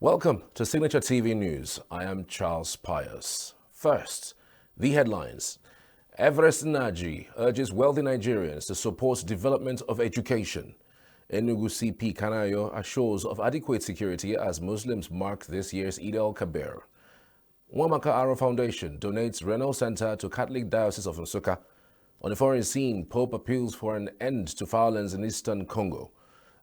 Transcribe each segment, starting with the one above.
Welcome to Signature TV News. I am Charles Pius. First, the headlines. Everest Naji urges wealthy Nigerians to support development of education. Enugu CP Kanayo assures of adequate security as Muslims mark this year's Eid al-Kabir. Wamaka Aro Foundation donates renal center to Catholic Diocese of Nsukka. On the foreign scene, Pope appeals for an end to violence in eastern Congo.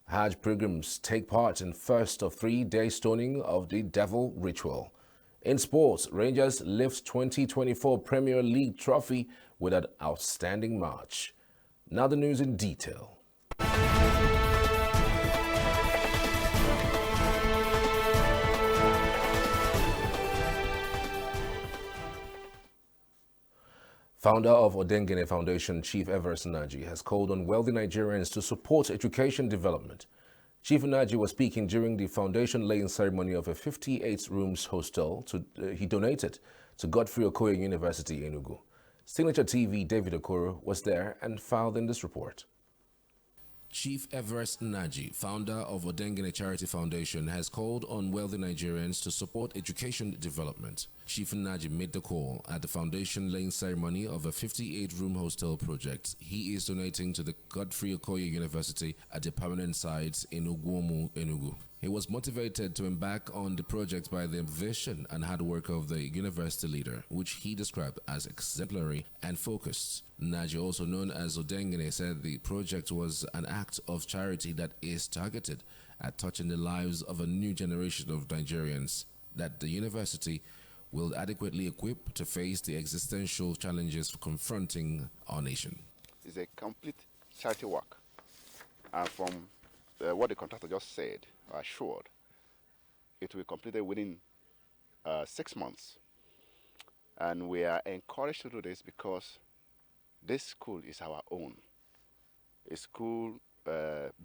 Hajj pilgrims take part in first of 3-day stoning of the Devil ritual. In sports, Rangers lift 2024 Premier League trophy with an outstanding march. Now the news in detail. Founder of Odengene Foundation, Chief Everest Naji, has called on wealthy Nigerians to support education development. Chief Naji was speaking during the foundation laying ceremony of a 58-rooms hostel he donated to Godfrey Okoye University, Enugu. Signature TV David Okoro was there and filed in this report. Chief Everest Naji, founder of Odengene Charity Foundation, has called on wealthy Nigerians to support education development. Chief Naji made the call at the foundation laying ceremony of a 58-room hostel project he is donating to the Godfrey Okoye University at the permanent site in Ugwomu, Enugu. He was motivated to embark on the project by the vision and hard work of the university leader, which he described as exemplary and focused. Naji, also known as Odengene, said the project was an act of charity that is targeted at touching the lives of a new generation of Nigerians, that the university will adequately equip to face the existential challenges confronting our nation. It's a complete charity work. And from what the contractor just said, assured, it will be completed within 6 months. And we are encouraged to do this because this school is our own. A school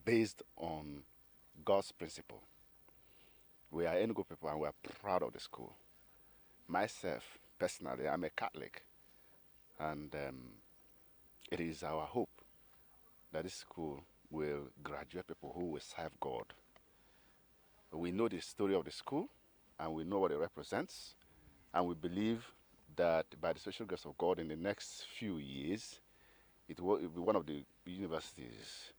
based on God's principle. We are Enugu people and we are proud of the school. Myself, personally, I'm a Catholic, and it is our hope that this school will graduate people who will serve God. We know the story of the school, and we know what it represents, and we believe that by the special grace of God in the next few years, it will be one of the universities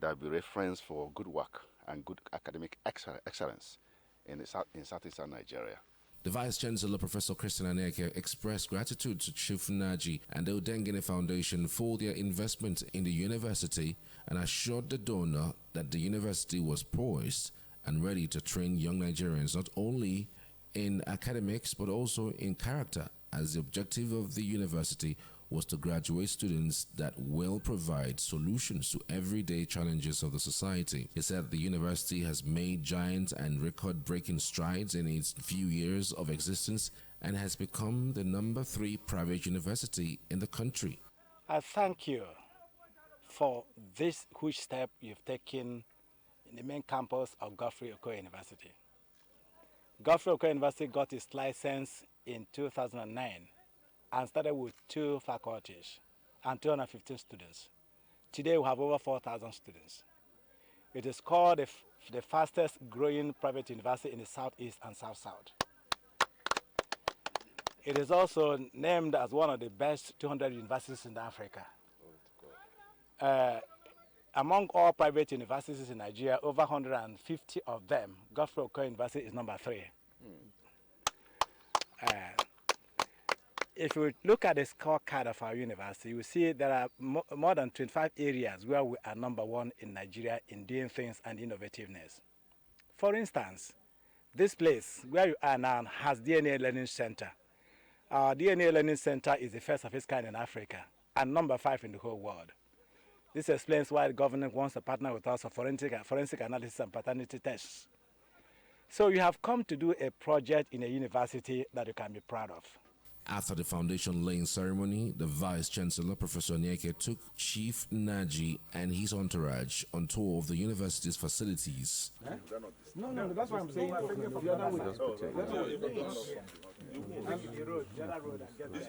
that will be referenced for good work and good academic excellence in Southeastern Nigeria. The Vice Chancellor, Professor Christian Aneke, expressed gratitude to Chief Naji and the Odengene Foundation for their investment in the university and assured the donor that the university was poised and ready to train young Nigerians not only in academics but also in character, as the objective of the university was to graduate students that will provide solutions to everyday challenges of the society. He said the university has made giant and record-breaking strides in its few years of existence and has become the number 3 private university in the country. I thank you for this huge step you've taken in the main campus of Godfrey Okoye University. Godfrey Okoye University got its license in 2009 and started with 2 faculties and 215 students. Today we have over 4,000 students. It is called the fastest growing private university in the Southeast and South-South. It is also named as one of the best 200 universities in Africa. Among all private universities in Nigeria, over 150 of them, Godfrey Okoye University is number 3. If you look at the scorecard of our university, you will see there are more than 25 areas where we are number 1 in Nigeria in doing things and innovativeness. For instance, this place where you are now has DNA Learning Center. Our DNA Learning Center is the first of its kind in Africa and number 5 in the whole world. This explains why the government wants to partner with us for forensic analysis and paternity tests. So you have come to do a project in a university that you can be proud of. After the foundation laying ceremony, the Vice Chancellor, Professor Nyeke, took Chief Naji and his entourage on tour of the university's facilities. No, that's what I'm saying. The other way.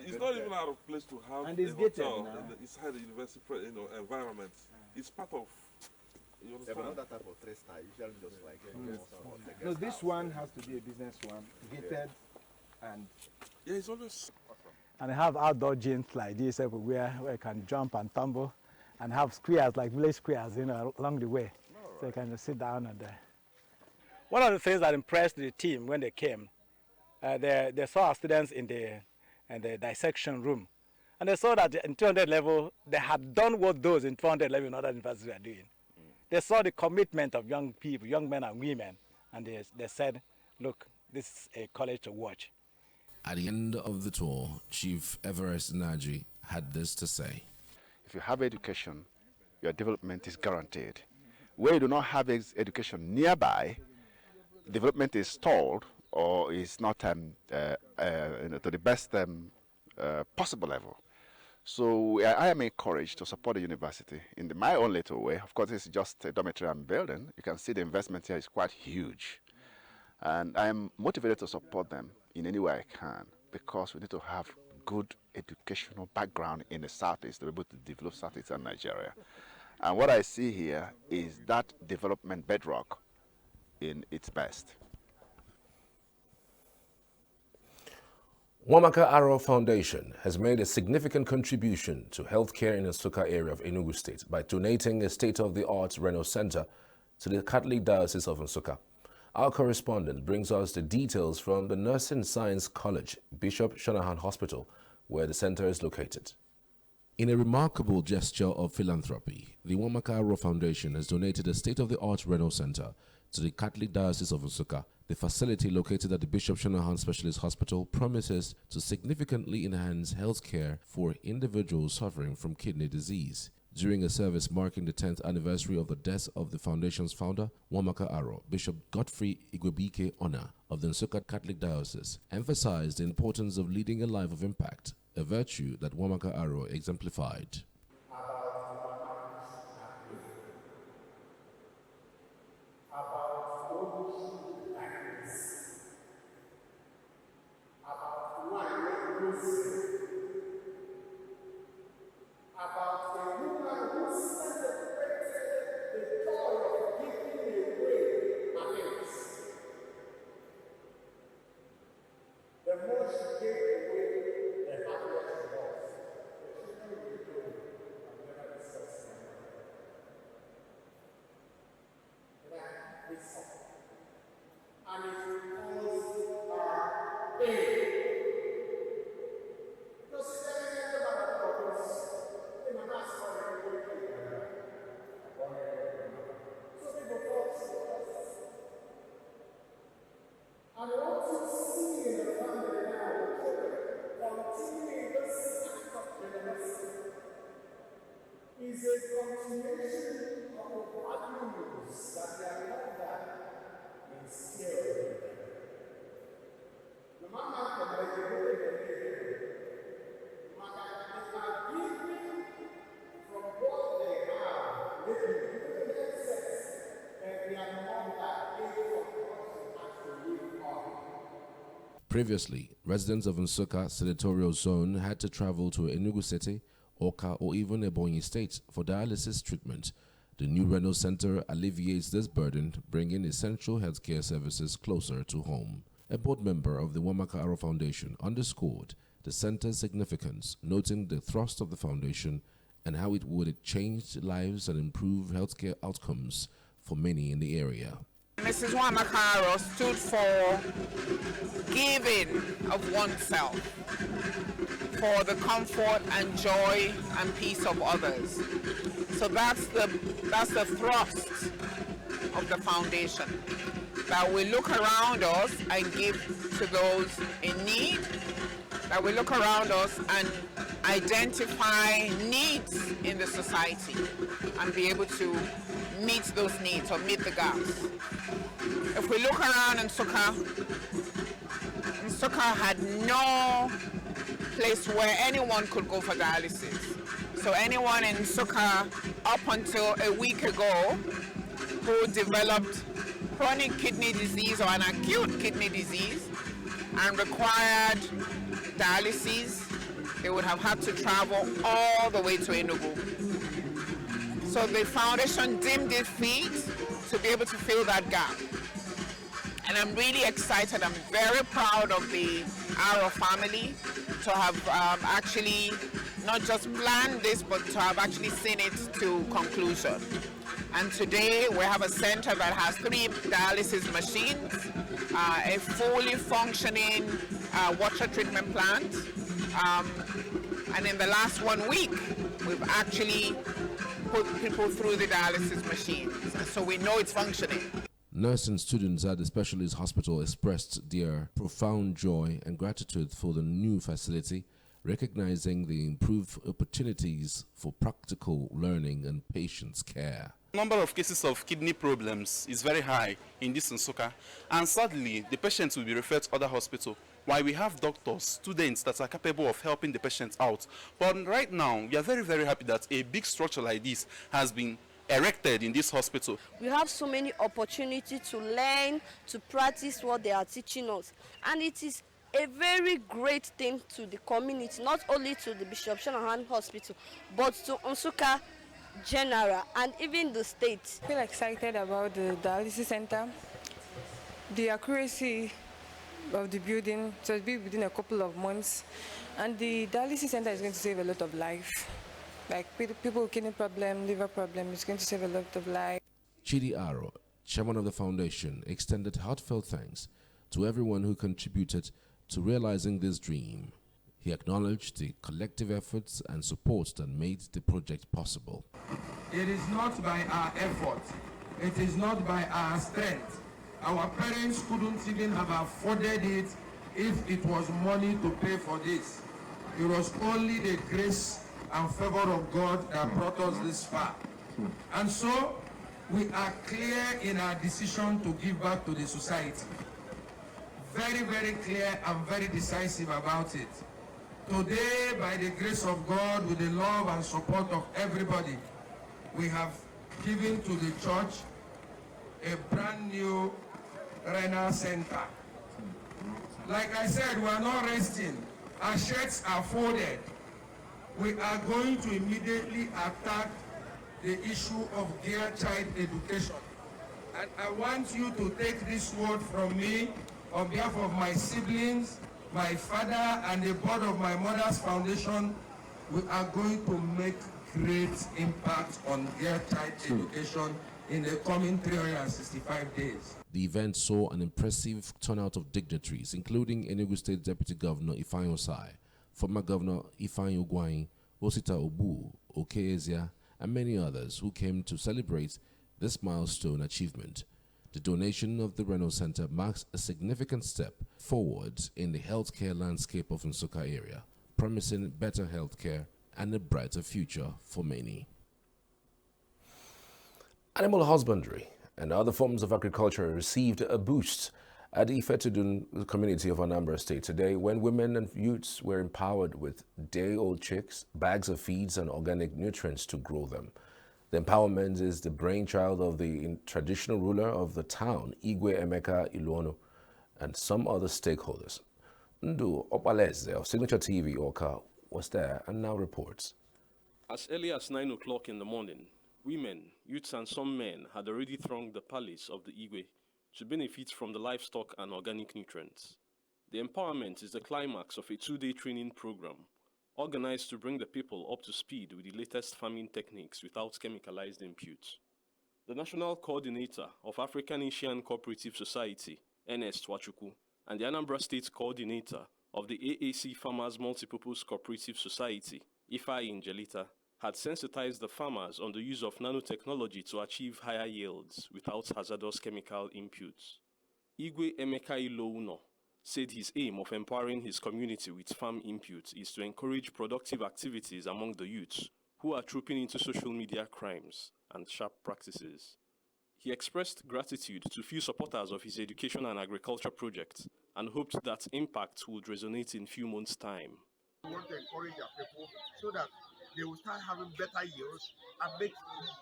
It's not even out of place to have and it's a hotel inside the university environment. It's part of Yeah, but not that type of 3-star. Usually just like small. No, this one has to be a business one, gated, and Yeah, it's always. And have outdoor gyms like this everywhere where you can jump and tumble, and have squares like village squares, along the way. So you can just sit down and One of the things that impressed the team when they came, they saw our students in the dissection room, and they saw that in 200 level they had done what those in 400 level in other universities are doing. They saw the commitment of young people, young men and women, and they said, look, this is a college to watch. At the end of the tour, Chief Everest Naji had this to say. If you have education, your development is guaranteed. Where you do not have education nearby, development is stalled or is not to the best possible level. So I am encouraged to support the university in my own little way. Of course, it's just a dormitory I'm building. You can see the investment here is quite huge. And I am motivated to support them in any way I can, because we need to have good educational background in the Southeast to be able to develop Southeastern Nigeria. And what I see here is that development bedrock in its best. Wamaka Aro Foundation has made a significant contribution to healthcare in the Nsukka area of Enugu State by donating a state-of-the-art renal center to the Catholic Diocese of Nsukka. Our correspondent brings us the details from the Nursing Science College, Bishop Shanahan Hospital, where the center is located. In a remarkable gesture of philanthropy, the Wamaka Aro Foundation has donated a state-of-the-art renal center to the Catholic Diocese of Nsukka. The facility, located at the Bishop Shanahan Specialist Hospital, promises to significantly enhance health care for individuals suffering from kidney disease. During a service marking the 10th anniversary of the death of the foundation's founder, Wamaka Aro, Bishop Godfrey Igwebike Ona of the Nsukka Catholic Diocese emphasized the importance of leading a life of impact, a virtue that Wamaka Aro exemplified. Is a continuation of the values that they are not that instilled. No matter how they are giving from what they have, they can give them access, and they are not that able to live on. Previously, residents of Nsukka Senatorial Zone had to travel to Enugu City, Oka, or even Ebonyi State for dialysis treatment. The new renal center alleviates this burden, bringing essential healthcare services closer to home. A board member of the Wamaka Aro Foundation underscored the center's significance, noting the thrust of the foundation and how it would change lives and improve healthcare outcomes for many in the area. Mrs. Wamaka Aro stood for giving of oneself, for the comfort and joy and peace of others. So that's the thrust of the foundation, that we look around us and give to those in need, that we look around us and identify needs in the society and be able to meet those needs or meet the gaps. If we look around in Nsukka had no place where anyone could go for dialysis. So anyone in Nsukka up until a week ago who developed chronic kidney disease or an acute kidney disease and required dialysis, they would have had to travel all the way to Enugu. So the foundation deemed it fit to be able to fill that gap. And I'm really excited. I'm very proud of the Arrow family to have actually not just planned this, but to have actually seen it to conclusion. And today we have a center that has 3 dialysis machines, a fully functioning water treatment plant. And in the last 1 week, we've actually put people through the dialysis machines. So we know it's functioning. Nursing students at the specialist hospital expressed their profound joy and gratitude for the new facility, recognizing the improved opportunities for practical learning and patients' care. The number of cases of kidney problems is very high in this Nsukka, and sadly, the patients will be referred to other hospitals. While we have doctors, students that are capable of helping the patients out. But right now, we are very, very happy that a big structure like this has been erected in this hospital. We have so many opportunities to learn, to practice what they are teaching us. And it is a very great thing to the community, not only to the Bishop Shanahan Hospital, but to Nsukka General and even the state. I feel excited about the dialysis center. The accuracy of the building, so it'll be within a couple of months. And the dialysis center is going to save a lot of life. Like people with kidney problem, liver problem, it's going to save a lot of life. Chidi Aro, chairman of the foundation, extended heartfelt thanks to everyone who contributed to realizing this dream. He acknowledged the collective efforts and support that made the project possible. It is not by our effort. It is not by our strength. Our parents couldn't even have afforded it if it was money to pay for this. It was only the grace and favor of God that brought us this far. And so, we are clear in our decision to give back to the society. Very, very clear and very decisive about it. Today, by the grace of God, with the love and support of everybody, we have given to the church a brand new renal center. Like I said, we are not resting. Our shirts are folded. We are going to immediately attack the issue of dear child education. And I want you to take this word from me on behalf of my siblings, my father, and the board of my mother's foundation. We are going to make great impact on dear child education in the coming 365 days. The event saw an impressive turnout of dignitaries, including Enugu State Deputy Governor Ifeanyi Osai, former Governor Ifeanyi Ugwuanyi, Osita Obu, Okeezia, and many others who came to celebrate this milestone achievement. The donation of the Renal Center marks a significant step forward in the healthcare landscape of Nsukka area, promising better healthcare and a brighter future for many. Animal husbandry and other forms of agriculture received a boost at the Ifetudun community of Anambra State today when women and youths were empowered with day-old chicks, bags of feeds, and organic nutrients to grow them. The empowerment is the brainchild of the traditional ruler of the town, Igwe Emeka Iluonu, and some other stakeholders. Ndu Opaleze of Signature TV Oka was there and now reports. As early as 9 o'clock in the morning, women, youths, and some men had already thronged the palace of the Igwe to benefit from the livestock and organic nutrients. The empowerment is the climax of a 2-day training program organized to bring the people up to speed with the latest farming techniques without chemicalized inputs. The National Coordinator of African Asian Cooperative Society, Ernest Wachuku, and the Anambra State Coordinator of the AAC Farmers Multipurpose Cooperative Society, Ifeanyi Njelita, had sensitized the farmers on the use of nanotechnology to achieve higher yields without hazardous chemical inputs. Igwe Emeka Iluonu said his aim of empowering his community with farm inputs is to encourage productive activities among the youths who are trooping into social media crimes and sharp practices. He expressed gratitude to few supporters of his education and agriculture project and hoped that impact would resonate in few months' time. We want to encourage our people so that they will start having better yields and make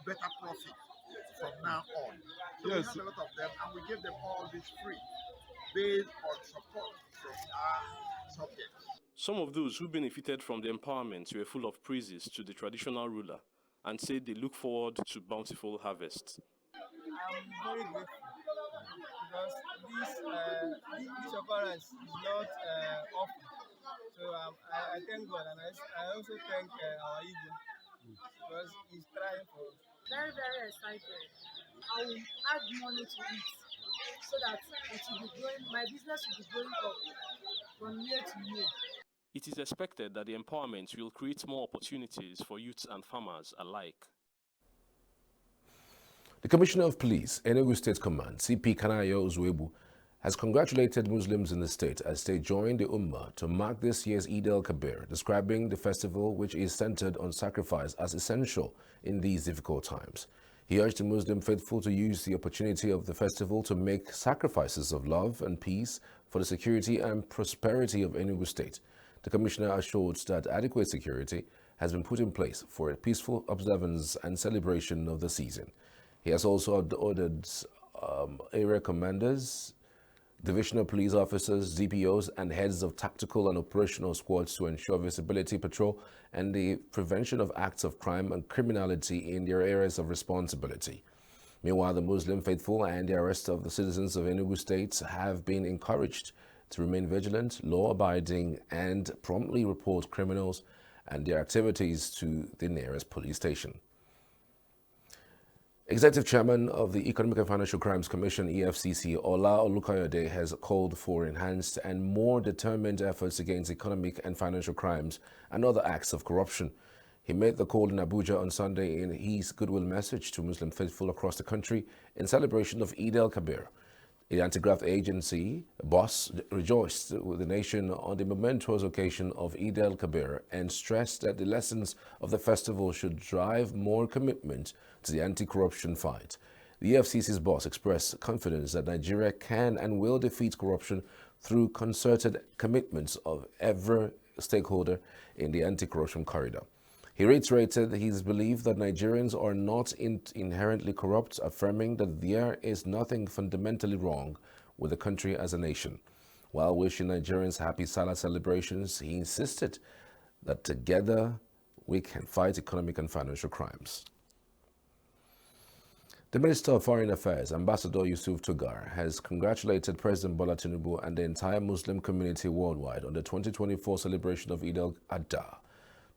better profit from now on. So yes, we have a lot of them and we give them all this free based on support from our subjects. Some of those who benefited from the empowerment were full of praises to the traditional ruler and say they look forward to bountiful harvests. I'm very grateful because this occurrence is not often. So I thank God, and I also thank our Igbo because he's trying for us. Very, very excited. I will add money to it so that it will be growing, my business will be growing up from year to year. It is expected that the empowerment will create more opportunities for youths and farmers alike. The Commissioner of Police, Enugu State Command, CP Kanayo Uzwebu, has congratulated Muslims in the state as they join the Ummah to mark this year's Eid al-Kabir, describing the festival, which is centered on sacrifice, as essential in these difficult times. He urged the Muslim faithful to use the opportunity of the festival to make sacrifices of love and peace for the security and prosperity of Enugu State. The Commissioner assured that adequate security has been put in place for a peaceful observance and celebration of the season. He has also ordered area commanders, divisional police officers, DPOs, and heads of tactical and operational squads to ensure visibility patrol and the prevention of acts of crime and criminality in their areas of responsibility. Meanwhile, the Muslim faithful and the rest of the citizens of Enugu State have been encouraged to remain vigilant, law-abiding, and promptly report criminals and their activities to the nearest police station. Executive Chairman of the Economic and Financial Crimes Commission, EFCC, Ola Olukayode, has called for enhanced and more determined efforts against economic and financial crimes and other acts of corruption. He made the call in Abuja on Sunday in his goodwill message to Muslim faithful across the country in celebration of Eid al-Kabir. The anti-graft agency, BOSS, rejoiced with the nation on the momentous occasion of Eid al-Kabir and stressed that the lessons of the festival should drive more commitment to the anti-corruption fight. The EFCC's boss expressed confidence that Nigeria can and will defeat corruption through concerted commitments of every stakeholder in the anti-corruption corridor. He reiterated his belief that Nigerians are not inherently corrupt, affirming that there is nothing fundamentally wrong with the country as a nation. While wishing Nigerians happy Salah celebrations, he insisted that together we can fight economic and financial crimes. The Minister of Foreign Affairs, Ambassador Yusuf Tugar, has congratulated President Bola Tinubu and the entire Muslim community worldwide on the 2024 celebration of Eid al-Adha.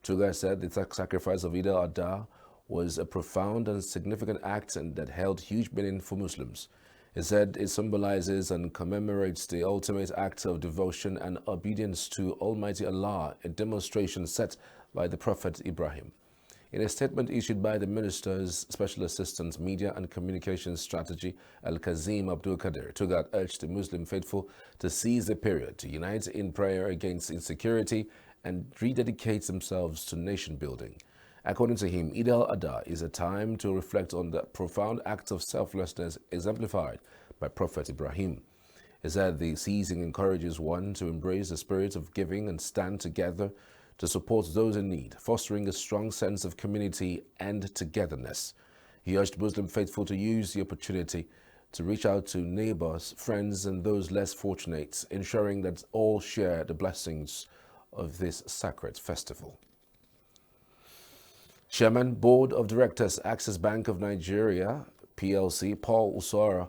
Tugar said the sacrifice of Eid al-Adha was a profound and significant act and that held huge meaning for Muslims. He said it symbolizes and commemorates the ultimate act of devotion and obedience to Almighty Allah, a demonstration set by the Prophet Ibrahim. In a statement issued by the Minister's Special Assistant Media and Communications Strategy, Al-Kazim Abdul Kadir, Tugar urged the Muslim faithful to seize the period to unite in prayer against insecurity and rededicate themselves to nation building. According to him, Eid al-Adha is a time to reflect on the profound act of selflessness exemplified by Prophet Ibrahim. He said the season encourages one to embrace the spirit of giving and stand together to support those in need, fostering a strong sense of community and togetherness. He urged Muslim faithful to use the opportunity to reach out to neighbors, friends, and those less fortunate, ensuring that all share the blessings of this sacred festival. Chairman, Board of Directors, Access Bank of Nigeria, PLC, Paul Usora,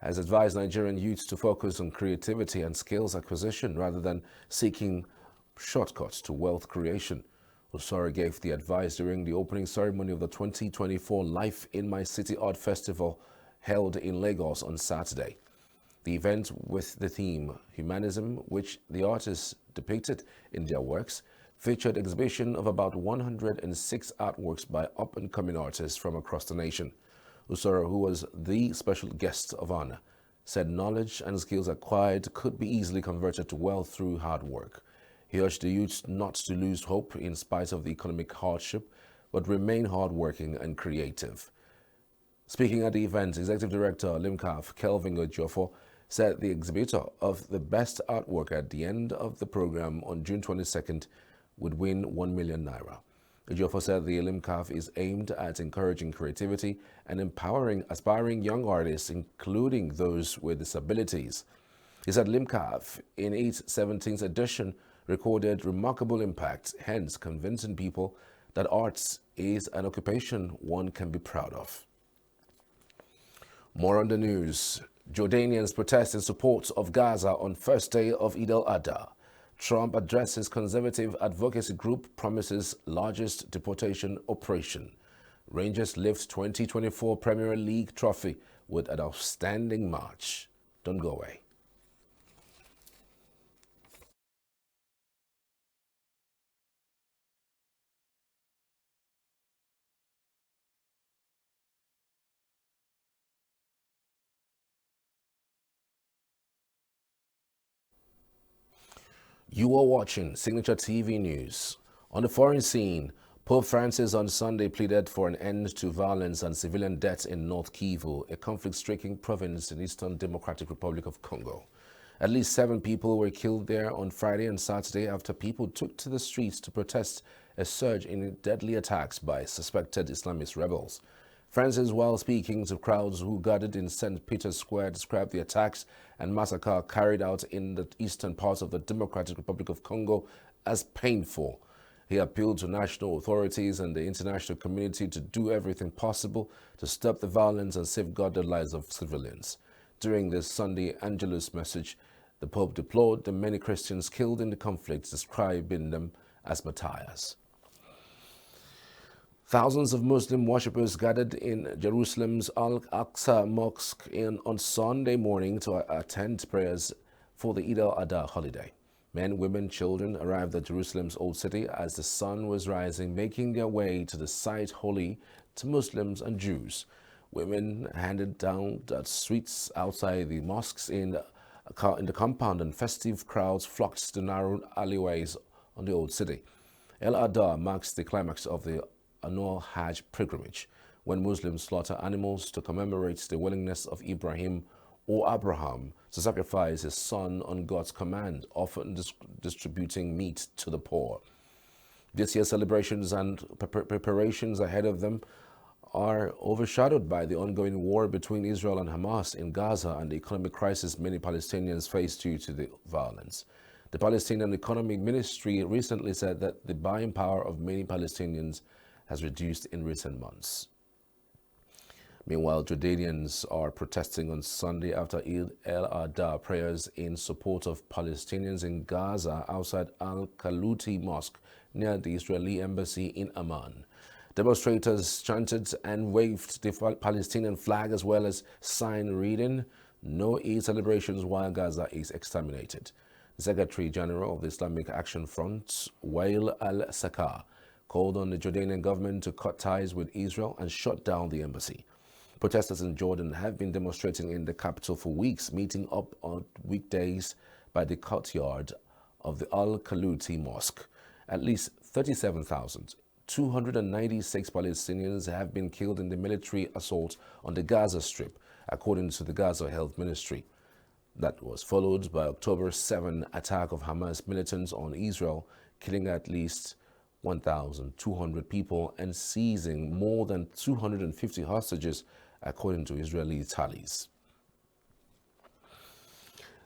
has advised Nigerian youths to focus on creativity and skills acquisition rather than seeking shortcuts to wealth creation. Usora gave the advice during the opening ceremony of the 2024 Life in My City Art Festival held in Lagos on Saturday. The event, with the theme Humanism, which the artists depicted in their works, featured exhibition of about 106 artworks by up-and-coming artists from across the nation. Usora, who was the special guest of honor, said knowledge and skills acquired could be easily converted to wealth through hard work. He urged the youth not to lose hope in spite of the economic hardship, but remain hardworking and creative. Speaking at the event, Executive Director LIMCAF, Kelvin Ojofo, said the exhibitor of the best artwork at the end of the program on June 22nd would win 1 million naira. Ojofo said the LIMCAF is aimed at encouraging creativity and empowering aspiring young artists, including those with disabilities. He said LIMCAF, in its 17th edition, recorded remarkable impact, hence convincing people that arts is an occupation one can be proud of. More on the news. Jordanians protest in support of Gaza on first day of Eid al-Adha. Trump addresses conservative advocacy group, promises largest deportation operation. Rangers lift 2024 Premier League trophy with an outstanding match. Don't go away. You are watching Signature TV News. On the foreign scene, Pope Francis on Sunday pleaded for an end to violence and civilian deaths in North Kivu, a conflict-stricken province in Eastern Democratic Republic of Congo. At least 7 people were killed there on Friday and Saturday after people took to the streets to protest a surge in deadly attacks by suspected Islamist rebels. Francis, while speaking to crowds who gathered in St. Peter's Square, described the attacks and massacre carried out in the eastern parts of the Democratic Republic of Congo as painful. He appealed to national authorities and the international community to do everything possible to stop the violence and safeguard the lives of civilians. During this Sunday Angelus message, the Pope deplored the many Christians killed in the conflict, describing them as martyrs. Thousands of Muslim worshippers gathered in Jerusalem's Al-Aqsa Mosque on Sunday morning to attend prayers for the Eid al-Adha holiday. Men, women, children arrived at Jerusalem's Old City as the sun was rising, making their way to the site holy to Muslims and Jews. Women handed down the streets outside the mosques in the compound, and festive crowds flocked to the narrow alleyways on the Old City. Al-Adha marks the climax of the annual Hajj pilgrimage, when Muslims slaughter animals to commemorate the willingness of Ibrahim or Abraham to sacrifice his son on God's command, often distributing meat to the poor. This year's celebrations and preparations ahead of them are overshadowed by the ongoing war between Israel and Hamas in Gaza and the economic crisis many Palestinians face due to the violence. The Palestinian Economic Ministry recently said that the buying power of many Palestinians has reduced in recent months. Meanwhile, Jordanians are protesting on Sunday after Eid al-Adha prayers in support of Palestinians in Gaza outside Al-Kalouti Mosque near the Israeli embassy in Amman. Demonstrators chanted and waved the Palestinian flag as well as sign reading "No Eid celebrations while Gaza is exterminated." The Secretary General of the Islamic Action Front, Wael al-Sakar, called on the Jordanian government to cut ties with Israel and shut down the embassy. Protesters in Jordan have been demonstrating in the capital for weeks, meeting up on weekdays by the courtyard of the Al-Kalouti Mosque. At least 37,296 Palestinians have been killed in the military assault on the Gaza Strip, according to the Gaza Health Ministry. That was followed by October 7 attack of Hamas militants on Israel, killing at least 1,200 people and seizing more than 250 hostages, according to Israeli tallies.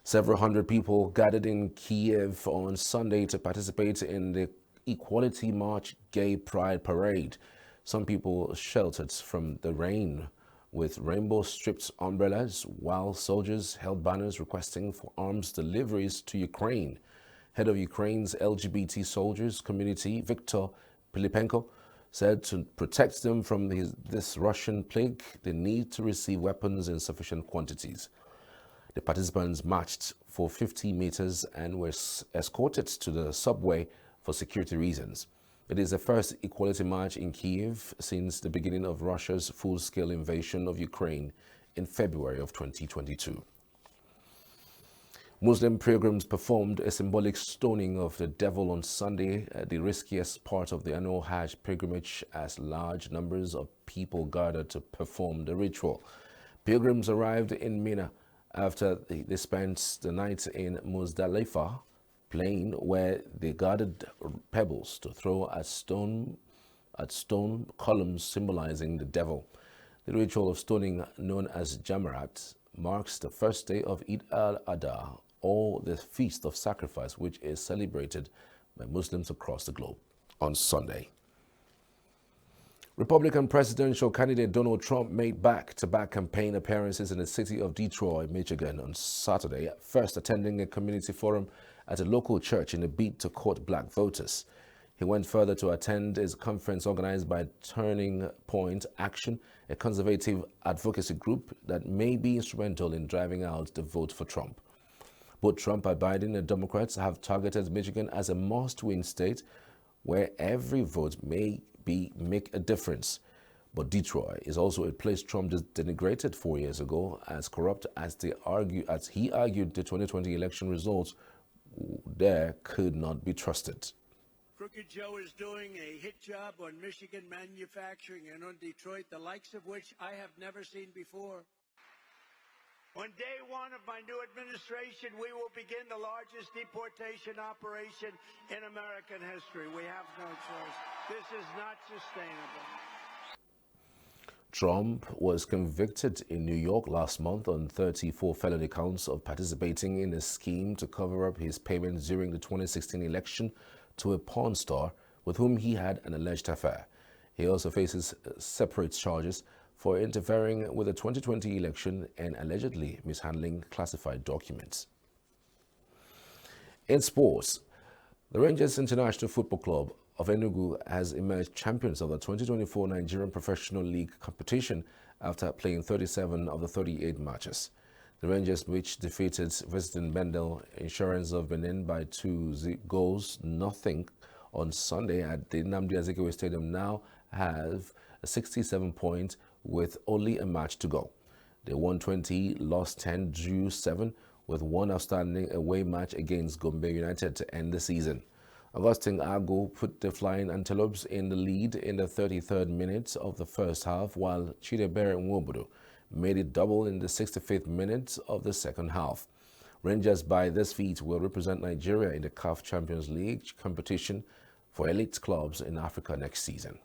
Several hundred people gathered in Kiev on Sunday to participate in the Equality March Gay Pride Parade. Some people sheltered from the rain with rainbow-striped umbrellas, while soldiers held banners requesting for arms deliveries to Ukraine. Head of Ukraine's LGBT soldiers community, Viktor Pilipenko, said to protect them from this Russian plague, they need to receive weapons in sufficient quantities. The participants marched for 50 meters and were escorted to the subway for security reasons. It is the first equality march in Kiev since the beginning of Russia's full-scale invasion of Ukraine in February of 2022. Muslim pilgrims performed a symbolic stoning of the devil on Sunday, the riskiest part of the annual Hajj pilgrimage, as large numbers of people gathered to perform the ritual. Pilgrims arrived in Mina after they spent the night in Muzdalifah plain, where they gathered pebbles to throw at stone columns symbolizing the devil. The ritual of stoning, known as Jamarat, marks the first day of Eid al-Adha, or the Feast of Sacrifice, which is celebrated by Muslims across the globe on Sunday. Republican presidential candidate Donald Trump made back-to-back campaign appearances in the city of Detroit, Michigan on Saturday, first attending a community forum at a local church in a bid to court black voters. He went further to attend his conference organized by Turning Point Action, a conservative advocacy group that may be instrumental in driving out the vote for Trump. Both Trump and Biden, the Democrats, have targeted Michigan as a must-win state where every vote may make a difference. But Detroit is also a place Trump denigrated 4 years ago as corrupt as he argued the 2020 election results there could not be trusted. Crooked Joe is doing a hit job on Michigan manufacturing and on Detroit, the likes of which I have never seen before. On day one of my new administration, we will begin the largest deportation operation in American history. We have no choice. This is not sustainable. Trump was convicted in New York last month on 34 felony counts of participating in a scheme to cover up his payments during the 2016 election to a porn star with whom he had an alleged affair. He also faces separate charges for interfering with the 2020 election and allegedly mishandling classified documents. In sports, the Rangers International Football Club of Enugu has emerged champions of the 2024 Nigerian Professional League competition after playing 37 of the 38 matches. The Rangers, which defeated visiting Bendel Insurance of Benin by 2-0 on Sunday at the Nnamdi Azikiwe Stadium, now have 67 points with only a match to go. They won 20, lost 10, drew 7, with one outstanding away match against Gombe United to end the season. Augustine Ago put the Flying Antelopes in the lead in the 33rd minute of the first half, while Chidebere Nwobodo made it double in the 65th minute of the second half. Rangers, by this feat, will represent Nigeria in the CAF Champions League competition for elite clubs in Africa next season.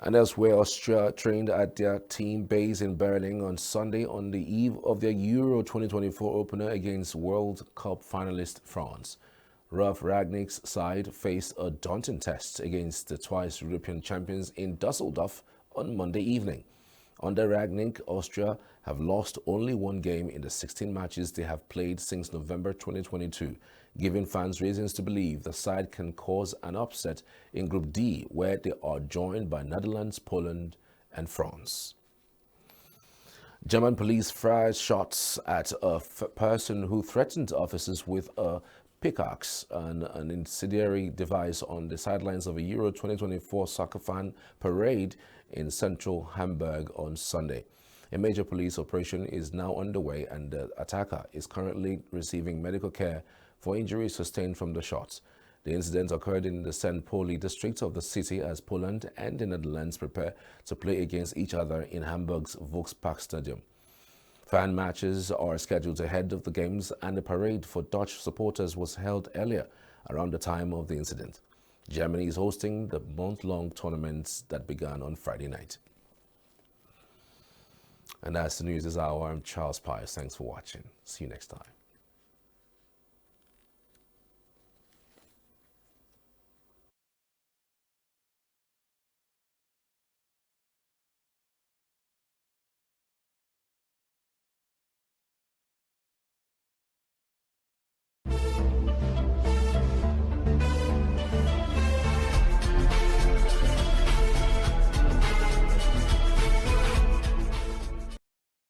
And elsewhere, Austria trained at their team base in Berlin on Sunday on the eve of their Euro 2024 opener against World Cup finalist France. Ralf Rangnick's side faced a daunting test against the twice European champions in Dusseldorf on Monday evening. Under Rangnick, Austria have lost only one game in the 16 matches they have played since November 2022, giving fans reasons to believe the side can cause an upset in Group D, where they are joined by Netherlands, Poland, and France. German police fired shots at a person who threatened officers with a pickaxe and an incendiary device on the sidelines of a Euro 2024 soccer fan parade in central Hamburg on Sunday. A major police operation is now underway and the attacker is currently receiving medical care for injuries sustained from the shots. The incident occurred in the St. Pauli district of the city as Poland and the Netherlands prepare to play against each other in Hamburg's Volkspark Stadium. Fan matches are scheduled ahead of the games, and the parade for Dutch supporters was held earlier around the time of the incident. Germany is hosting the month-long tournament that began on Friday night. And that's the news this hour. I'm Charles Pius. Thanks for watching. See you next time.